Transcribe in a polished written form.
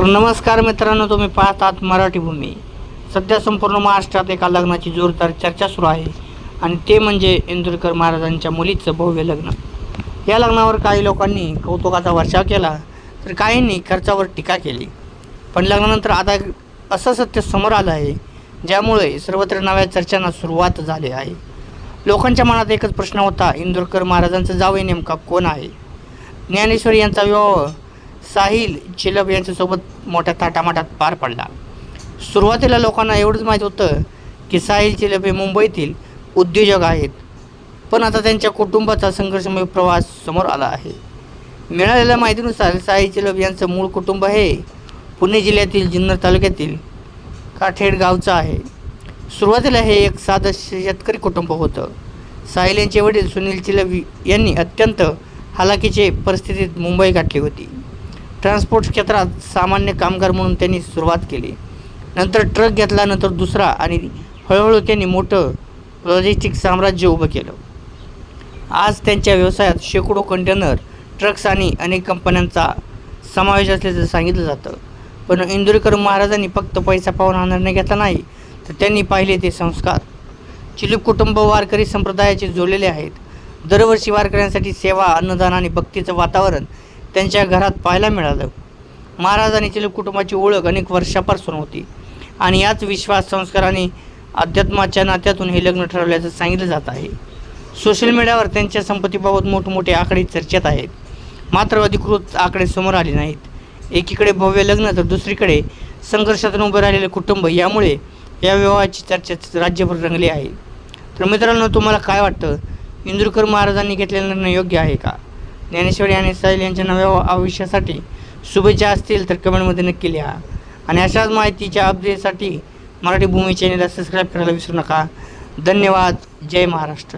तर नमस्कार मित्रांनो, तुम्ही पाहतात मराठी भूमी. सध्या संपूर्ण महाराष्ट्रात एका लग्नाची जोरदार चर्चा सुरू आहे आणि ते म्हणजे इंदुरकर महाराजांच्या मुलीचं भव्य लग्न. या लग्नावर काही लोकांनी कौतुकाचा वर्षाव केला तर काहींनी खर्चावर टीका केली. पण लग्नानंतर आता असं सत्य समोर आलं आहे ज्यामुळे सर्वत्र नव्या चर्चांना सुरुवात झाली आहे. लोकांच्या मनात एकच प्रश्न होता, इंदुरकर महाराजांचा जावई नेमका कोण आहे? ज्ञानेश्वर यांचा विवाह साहिल चिलप यांच्यासोबत मोठ्या थाटामाटात पार पडला. सुरुवातीला लोकांना एवढंच माहीत होतं की साहिल चिलप हे मुंबईतील उद्योजक आहेत, पण आता त्यांच्या कुटुंबाचा संघर्षमय प्रवास समोर आला आहे. मिळालेल्या माहितीनुसार साहिल चिलप यांचं मूळ कुटुंब हे पुणे जिल्ह्यातील जुन्नर तालुक्यातील काठेड गावचं आहे. सुरुवातीला हे एक साधं शेतकरी कुटुंब होतं. साहिल यांचे वडील सुनील चिलप यांनी अत्यंत हालाकीचे परिस्थितीत मुंबई गाठली होती. ट्रान्सपोर्ट क्षेत्रात सामान्य कामगार म्हणून त्यांनी सुरुवात केली. नंतर ट्रक घेतला, नंतर दुसरा आणि हळूहळू त्यांनी मोठं लॉजिस्टिक साम्राज्य उभं केलं. आज त्यांच्या व्यवसायात शेकडो कंटेनर, ट्रक्स आणि अनेक कंपन्यांचा समावेश असल्याचं सांगितलं जातं. पण इंदुरकर महाराजांनी फक्त पैसा पाहून हा निर्णय घेतला नाही, तर त्यांनी पाहिले ते संस्कार. चिलप कुटुंब वारकरी संप्रदायाचे जोडलेले आहेत. दरवर्षी वारकऱ्यांसाठी सेवा, अन्नदान आणि भक्तीचं वातावरण त्यांच्या घरात पाहायला मिळालं. महाराज आणि चिलप कुटुंबाची ओळख अनेक वर्षापासून होती आणि याच विश्वास, संस्कार आणि अध्यात्माच्या नात्यातून हे लग्न ठरवल्याचं सांगितलं जात आहे. सोशल मीडियावर त्यांच्या संपत्तीबाबत मोठमोठे आकडे चर्चेत आहेत, मात्र अधिकृत आकडे समोर आले नाहीत. एकीकडे भव्य लग्न तर दुसरीकडे संघर्षातून उभं राहिलेलं कुटुंब, यामुळे या विवाहाची चर्चा राज्यभर रंगली आहे. तर मित्रांनो, तुम्हाला काय वाटतं? इंदुरकर महाराजांनी घेतलेला निर्णय योग्य आहे का? ज्ञानेश्वरी आणि साहिल यांच्या नव्या आयुष्यासाठी शुभेच्छा असतील तर कमेंटमध्ये नक्की लिहा आणि अशाच माहितीच्या अपडेटसाठी मराठी भूमी चॅनलला सबस्क्राईब करायला विसरू नका. धन्यवाद. जय महाराष्ट्र.